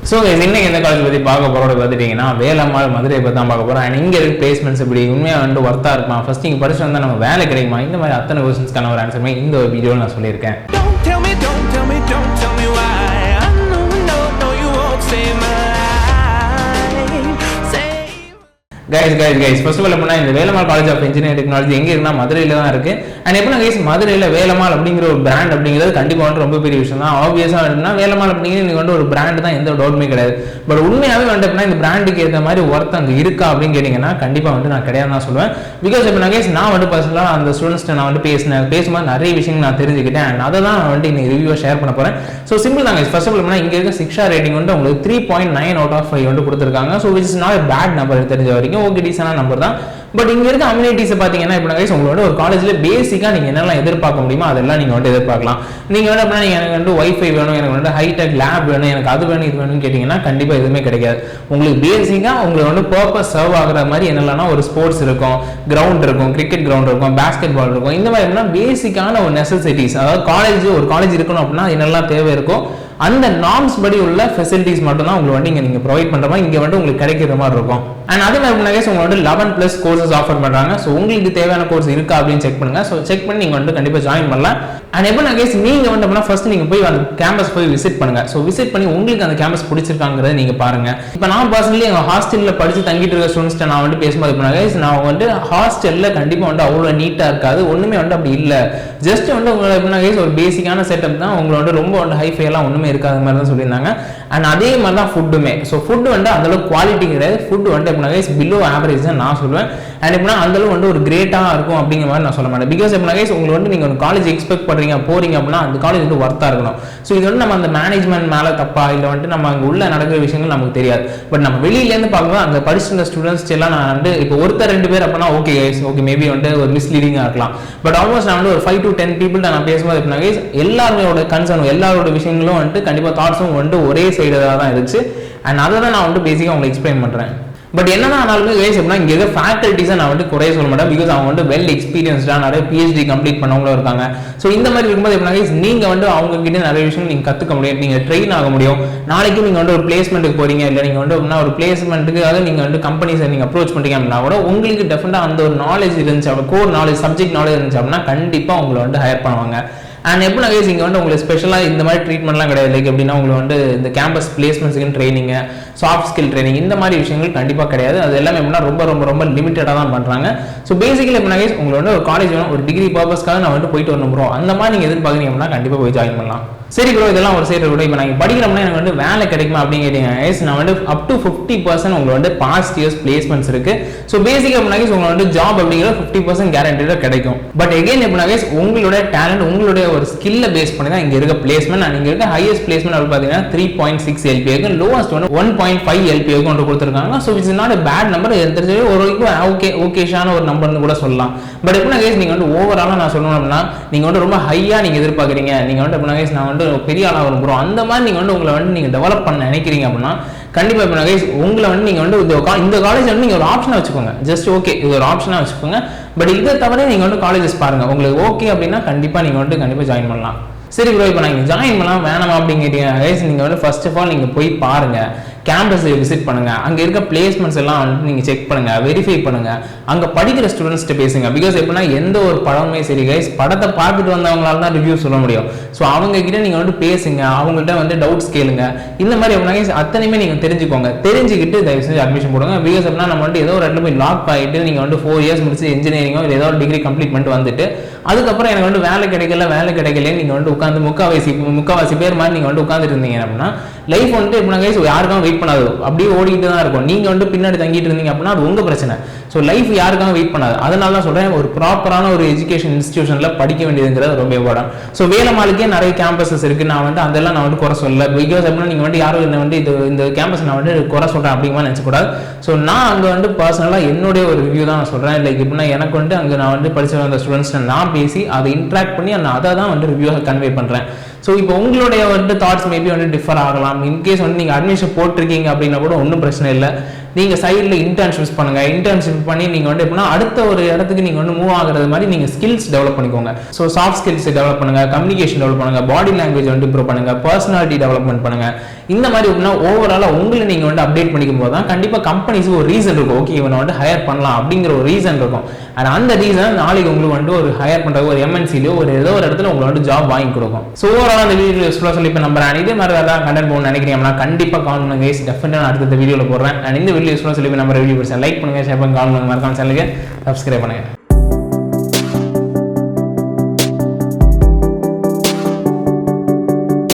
So இன்னைக்கு எந்த college பற்றி பார்க்க போகிறோம் பார்த்துட்டிங்கன்னா வேலம்மாள் மதுரை பற்றி தான் பார்க்க போகிறோம். அண்ட் இங்கே இருக்க பிளேஸ்மெண்ட்ஸ் இப்படி உண்மையாக வந்து ஒர்த்தாக இருக்குமா, ஃபஸ்ட் நீங்கள் படிச்சு வந்தால் நம்ம வேலை கிடைக்குமா, இந்த மாதிரி அத்தனை கொஸ்டின்ஸ்க்கான ஒரு ஆன்சருமே இந்த ஒரு வீடியோவில் நான் சொல்லியிருக்கேன். கைஸ் ஃபர்ஸ்ட் ஆஃப் ஆல் எப்படின்னா இந்த Velammal college of engineering technology எங்கே இருக்குன்னா மதுரையில் தான் இருக்குது. அண்ட் எப்படின்னா கைஸ் மதுரையில் வேலம்மாள் அப்படிங்கிற ஒரு பிராண்ட் அப்படிங்கிறது கண்டிப்பாக வந்து ரொம்ப பெரிய விஷயம் தான். ஆப்வியஸாக இருக்குன்னா வேலம்மாள் அப்படிங்கிறது நீங்கள் வந்து ஒரு பிராண்டு தான், எந்த டவுட்டுமே கிடையாது. பட் உண்மையாகவே வந்து எப்படின்னா இந்த பிராண்டுக்கு ஏற்ற மாதிரி ஒர்த் அங்கே இருக்கா அப்படின்னு கேட்டிங்கன்னா கண்டிப்பாக வந்து நான் கிடையாது தான் சொல்லுவேன். பிகாஸ் எப்படின்னா கைஸ் நான் வந்து பர்சனலாக அந்த ஸ்டூடெண்ட்ஸ்ட்டு நான் வந்து பேசும்போது நிறைய விஷயங்கள் நான் தெரிஞ்சுக்கிட்டேன். அண்ட் அதை தான் நான் வந்து இன்னைக்கு ரிவ்யூவை ஷேர் பண்ண போகிறேன். ஸோ சிம்பிள் தான் கைஸ். ஃபர்ஸ்ட் ஆஃப் ஆல் எப்படின்னா இங்கே இருக்க சிக்ஷா ரேட்டிங் வந்து உங்களுக்கு 3.9 out of 5 வந்து கொடுத்துருக்காங்க. So which is not bad number தெரிஞ்ச வரைக்கும், ஓகே டீசனான நம்பர் தான். பட் இங்க இருக்க அம்யூனிட்டிஸ் பாத்தீங்கன்னா இப்போ கைஸ் உங்களோட ஒரு காலேஜ்ல பேசிக்கா நீங்க என்னெல்லாம் எதிர்பார்க்க முடியுமோ அதெல்லாம் நீங்க வந்து எதிர்பார்க்கலாம். நீங்க வந்து அப்படின்னா எனக்கு வந்து வைஃபை வேணும், எனக்கு வந்து ஹைடெக் லேப் வேணும், எனக்கு அது வேணும் இது வேணும்னு கேட்டீங்கன்னா கண்டிப்பா எதுவுமே கிடைக்காது. உங்களுக்கு பேசிக்கா உங்களுக்கு வந்து பர்பஸ் சர்வ் ஆகுற மாதிரி என்னெல்லாம் ஒரு ஸ்போர்ட்ஸ் இருக்கும், கிரவுண்ட் இருக்கும், கிரிக்கெட் கிரவுண்ட் இருக்கும், பேஸ்கெட் பால் இருக்கும், இந்த மாதிரி பேசிக்கான ஒரு நெசசிட்டிஸ், அதாவது ஒரு காலேஜ் இருக்கணும் அப்படின்னா என்னெல்லாம் தேவை இருக்கும் அந்த நார்ம்ஸ் படி உள்ள ஃபெசிலிட்டிஸ் மட்டும் தான் உங்களுக்கு வந்து நீங்க ப்ரொவைட் பண்ற மாதிரி இங்க வந்து உங்களுக்கு கிடைக்கிற மாதிரி இருக்கும். அண்ட் அதே மாதிரி உங்களுக்கு வந்து 11+ கோர்சஸ் ஆஃபர் பண்றாங்க. ஸோ உங்களுக்கு தேவையான கோர்ஸ் இருக்கா அப்படின்னு செக் பண்ணுங்க. ஸோ செக் பண்ணி நீங்க வந்து கண்டிப்பா ஜாயின் பண்ணலாம். அண்ட் எப்படின்னா கேஸ் நீங்க வந்து அப்படின்னா ஃபர்ஸ்ட் நீங்க போய் அந்த கேம்பஸ் போய் விசிட் பண்ணுங்க. ஸோ விசிட் பண்ணி உங்களுக்கு அந்த கேம்பஸ் பிடிச்சிருக்காங்கிறத நீங்க பாருங்க. இப்போ நான் பர்சனலி எங்க ஹாஸ்டல்ல படிச்சு தங்கிட்டு இருக்க ஸ்டூடெண்ட்ஸ் நான் வந்து பேசும்போது எப்படின்னா நான் வந்து ஹாஸ்டல்ல கண்டிப்பா வந்து அவ்வளவு நீட்டா இருக்காது, ஒண்ணுமே வந்து அப்படி இல்ல. ஜஸ்ட் வந்து உங்களுக்கு எப்படின்னா கேஸ் ஒரு பேசிக்கான செட்டப் தான், உங்களை வந்து ரொம்ப வந்து ஹைஃபை எல்லாம் ஒண்ணுமே இருக்காத மாதிரி தான் சொல்லியிருந்தாங்க. அண்ட் அதே மாதிரி தான் ஃபுட்டுமே. ஸோ ஃபுட் வந்து அந்த அளவுக்கு குவாலிட்டி கிடையாது. ஃபுட் வந்து எப்படின்னா பிலோ ஆவரேஜ் தான் நான் சொல்லுவேன். அண்ட் எப்படின்னா அந்த அளவுக்கு வந்து ஒரு கிரேட்டா இருக்கும் அப்படிங்கிற மாதிரி நான் சொல்ல மாட்டேன். பிகாஸ் எப்படின்னா உங்களுக்கு வந்து நீங்க ஒரு காலேஜ் எக்ஸ்பெக்ட் பண்றீங்க போறீங்க அப்படின்னா அந்த காலேஜ் வந்து ஒர்த்தா இருக்கணும். ஸோ இது வந்து நம்ம அந்த மேனேஜ்மெண்ட் மேல தப்பா இல்லை வந்துட்டு நம்ம அங்கே உள்ள நடக்கிற விஷயங்கள் நமக்கு தெரியாது. பட் நம்ம வெளியில இருந்து பார்க்கும்போது அங்கே படிச்சிருந்த ஸ்டூடெண்ட்ஸ் எல்லாம் நான் வந்து இப்போ ஒருத்தர் 2 பேர் அப்படின்னா ஓகே ஓகே மேபி வந்து ஒரு மிஸ்லீடிங்கா இருக்கலாம். பட் ஆல்மோஸ்ட் நான் வந்து ஒரு 5 to 10 people நான் பேசும்போது எப்படின்னா எல்லாரோட கன்சர்ன் எல்லாரோட விஷயங்களும் வந்துட்டு கண்டிப்பா தாட்ஸும் வந்து ஒரே சைடாக தான் இருந்துச்சு. அண்ட் அதை தான் நான் வந்து பேசிக்காக உங்களுக்கு எக்ஸ்பிளைன் பண்றேன். பட் என்னதான் ஆனாலுமே கைஸ் அப்படின்னா இங்கே இருக்க ஃபேக்கல்ட்டிஸை நான் வந்து குறைய சொல்ல மாட்டேன். பிகாஸ் அவங்க வந்து வெல் எக்ஸ்பீரியன்ஸ்டா நிறைய PhD கம்ப்ளீட் பண்ணவங்களும் இருக்காங்க. ஸோ இந்த மாதிரி இருக்கும்போது எப்படின்னா கைஸ் நீங்க வந்து அவங்க கிட்ட நிறைய விஷயம் நீங்க கத்துக்க முடியும், நீங்க ட்ரெயின் ஆக முடியும். நாளைக்கு நீங்க வந்து ஒரு பிளேஸ்மெண்ட்டுக்கு போறீங்க, இல்லை நீங்க வந்து ஒரு பிளேஸ்மெண்ட்டுக்கு அதாவது நீங்க வந்து கம்பெனிஸை நீங்க அப்ரோச் பண்றீங்க அப்படின்னா கூட உங்களுக்கு டெஃபினட்டா அந்த ஒரு நாலேஜ் இருந்துச்சு, கோர் நாலேஜ் சப்ஜெக்ட் நாலேஜ் இருந்துச்சு அப்படின்னா கண்டிப்பா உங்களை வந்து ஹையர் பண்ணுவாங்க. அண்ட் எப்படின்னா கைஸ் இங்கே வந்து உங்களுக்கு ஸ்பெஷலாக இந்த மாதிரி ட்ரீட்மெண்ட்லாம் கிடையாது. லைக் எப்படின்னா உங்களுக்கு வந்து இந்த கேம்பஸ் பிளேஸ்மெண்ட்ஸுக்கு ட்ரைனிங், சாஃப்ட் ஸ்கில் ட்ரைனிங் இந்த மாதிரி விஷயங்கள் கண்டிப்பாக கிடையாது. அது எல்லாமே எப்படின்னா ரொம்ப ரொம்ப ரொம்ப லிமிட்டடாக தான் பண்ணுறாங்க. ஸோ பேசிக்கலி எப்படின்னா கைஸ் உங்களோட ஒரு காலேஜ் வேணும், ஒரு டிகிரி பர்பஸ்க்காக நான் வந்து போயிட்டு வரணும் ப்ரோ, அந்த மாதிரி நீங்கள் எதிர்பார்க்குறீங்க அப்படின்னா கண்டிப்பாக போய் ஜாயின் பண்ணலாம். சரி ப்ரோ இதெல்லாம் ஒரு சைடு கூட இப்போ நாங்கள் படிக்கிறோம்னா எனக்கு வந்து வேலை கிடைக்குமா அப்படின்னு கேட்டீங்க கைஸ், நான் வந்து அப் டு 50% உங்களுக்கு வந்து பாஸ்ட் இயர்ஸ் பிளேஸ்மெண்ட்ஸ் இருக்கு. ஸோ பேசிக்காக எப்படின்னா கைஸ் உங்களுக்கு வந்து ஜாப் அப்படிங்கிற 50% கேரண்டியாக கிடைக்கும். பட் எகைன் எப்படின்னா கைஸ் உங்களோட டேலண்ட் உங்களுடைய ஒரு ஸ்கில்ல பேஸ் பண்ணி தான் இங்க இருக்க பிளேஸ்மெண்ட். அண்ட் இங்க இருக்க ஹையஸ்ட் பிளேஸ்மெண்ட் அப்படி பார்த்தீங்கன்னா 3.6 LPA இருக்கு, லோவஸ்ட் வந்து 1.5 LPA கொண்டு கொடுத்துருக்காங்க. So it's not a bad number, தெரிஞ்சு ஒரு ஓகேஷான ஒரு நம்பர்னு கூட சொல்லலாம். பட் எப்படின்னா கைஸ் நீங்க வந்து ஓவராலாக நான் சொல்லணும் அப்படின்னா நீங்க வந்து ரொம்ப ஹையா நீங்க எதிர்பார்க்குறீங்க, நீங்க வந்து எப்படின்னா கைஸ் நான் வந்து பெரிய ஆளாக விரும்புகிறோம் அந்த மாதிரி நீங்க வந்து உங்களை வந்து நீங்க டெவலப் பண்ண நினைக்கிறீங்க அப்படின்னா கண்டிப்பா எப்படின்னா கைஸ் உங்களை வந்து நீங்க வந்து இந்த காலேஜ் வந்து நீங்க ஒரு ஆப்ஷனா வச்சுக்கோங்க. ஜஸ்ட் ஓகே இது ஒரு ஆப்ஷனா வச்சுக்கோங்க. பட் இதை தவிர நீங்க வந்து காலேஜஸ் பாருங்க, உங்களுக்கு ஓகே அப்படின்னா கண்டிப்பா நீங்க வந்து கண்டிப்பா ஜாயின் பண்ணலாம். சரி ப்ரோ இப்போ நான் ஜாயின் பண்ணலாம் வேணாமா அப்படின்னு கேட்டீங்க கைஸ், நீங்க வந்து ஃபர்ஸ்ட் ஆஃப் ஆல் நீங்க போய் பாருங்க, கேம்பஸை விசிட் பண்ணுங்க, அங்க இருக்க பிளேஸ்மெண்ட்ஸ் எல்லாம் வந்து நீங்க செக் பண்ணுங்க, வெரிஃபை பண்ணுங்க, அங்க படிக்கிற ஸ்டூடெண்ட்ஸ்ட்டு பேசுங்க. பிகாஸ் எப்படின்னா எந்த ஒரு படமே சரி கைஸ் படத்தை பார்த்துட்டு வந்தவங்களால தான் ரிவ்யூ சொல்ல முடியும். ஸோ அவங்க கிட்ட நீங்க வந்து பேசுங்க, அவங்கள்ட்ட வந்து டவுட்ஸ் கேளுங்க, இந்த மாதிரி எப்படின்னா கைஸ் அத்தனையுமே நீங்க தெரிஞ்சுக்கோங்க. தெரிஞ்சுக்கிட்டு தயவு செஞ்சு அட்மிஷன் போடுங்க. பிகாஸ் எப்படின்னா நம்ம வந்து ஏதோ ஒரு இடத்துல போய் லாக் ஆகிட்டு நீங்க வந்து 4 years முடிச்சு இன்ஜினியரிங்கோ இல்லை ஏதோ ஒரு டிகிரி கம்ப்ளீட் பண்ணிட்டு வந்துட்டு அதுக்கப்புறம் எனக்கு வந்து வேலை கிடைக்கல நீங்க வந்து உட்காந்து முக்காவாசி பேர் மாதிரி நீங்க வந்து உட்காந்துட்டு இருந்தீங்க அப்படின்னா லைஃப் வந்து எப்படின்னா கைஸ் யாருக்காக வெயிட் பண்ணாது, அப்படியே ஓடிட்டு தான் இருக்கும். நீங்க வந்து பின்னாடி தங்கிட்டு இருந்தீங்க அப்படின்னா அது உங்க பிரச்சனை. ஸோ லைஃப் யாருக்காக வெயிட் பண்ணாது. அதனால தான் சொல்றேன் ஒரு ப்ராப்பரான ஒரு எஜுகேஷன் இன்ஸ்டிடியூஷன்ல படிக்க வேண்டியதுங்கிறது ரொம்ப இம்பார்ட்டன்ட். ஸோ வேலம்மாளுக்கே நிறைய கேம்பஸஸ் இருக்கு, நான் வந்து அதெல்லாம் நான் வந்து குறை சொல்ல. பிகாஸ் அப்படின்னா நீங்க வந்து யாரும் வந்து இந்த கேம்பஸ் நான் வந்து குறை சொல்றேன் அப்படிங்கிற நினைச்சக்கூடாது. ஸோ நான் அங்கே வந்து பர்சனலாக என்னுடைய ஒரு ரிவ்யூ தான் நான் சொல்றேன். லைக் எப்படின்னா எனக்கு வந்து அங்கே நான் வந்து படிச்ச அந்த ஸ்டூடெண்ட்ஸ் நான் பேசி அதை இன்ட்ராக்ட் பண்ணி அதை தான் வந்து ரிவ்யூ கன்வே பண்றேன். ஸோ இப்போ உங்களுடைய வந்து தாட்ஸ் மேபி வந்து டிஃபர் ஆகலாம். இன்கேஸ் வந்து நீங்கள் அட்மிஷன் போட்டிருக்கீங்க அப்படின்னா கூட ஒன்றும் பிரச்சனை இல்லை. நீங்க சைடில் இன்டர்ன்ஷிப்ஸ் பண்ணுங்க. இன்டர்ன்ஷிப் பண்ணி நீங்க வந்து எப்படின்னா அடுத்த ஒரு இடத்துக்கு நீங்க வந்து மூவ் ஆகுறது மாதிரி நீங்க ஸ்கில்ஸ் டெவலப் பண்ணிக்கோங்க. ஸோ சாஃப்ட் ஸ்கில்ஸ் டெவலப் பண்ணுங்க, கம்யூனிகேஷன் டெவலப் பண்ணுங்க, பாடி லாங்குவேஜ் வந்து இம்ப்ரூவ் பண்ணுங்க, பர்சனாலிட்டி டெவலப்மெண்ட் பண்ணுங்க. இந்த மாதிரி எப்படின்னா ஓவராலா உங்களை நீங்க வந்து அப்டேட் பண்ணிக்கும் போது தான் கண்டிப்பா கம்பெனிஸுக்கு ஒரு ரீசன் இருக்கும். ஓகே, இவனை வந்து ஹையர் பண்ணலாம் அப்படிங்கிற ஒரு ரீசன் இருக்கும். அண்ட் அந்த ரீசன் நாளைக்கு உங்களுக்கு வந்து ஒரு ஹையர் பண்றது ஒரு எம்என்சிலயோ ஒரு ஏதோ ஒரு இடத்துல உங்களுக்கு வந்து ஜாப் வாங்கி கொடுக்கும். ஸோ ஓவரால் அந்த வீடியோ யூஸ்ஃபுல்லாக சொல்லி இப்போ நம்புறேன். இதே மாதிரி ஏதாவது கண்டென்ட் போகணும்னு நினைக்கிறீங்கன்னா கண்டிப்பா கால் பண்ணுங்க கைஸ். டெஃபினட்டாக அடுத்த வீடியோவில் போடுறேன். அண்ட் இந்த வீடியோ யூஸ்ஃபுல்லாக சொல்லி நம்ம ரிவ்யூ லைக் பண்ணுங்க, ஷேர் பண்ணுங்க, கால் பண்ணுங்க, மறக்காம சேனலுக்கு சப்ஸ்கிரைப் பண்ணுங்க.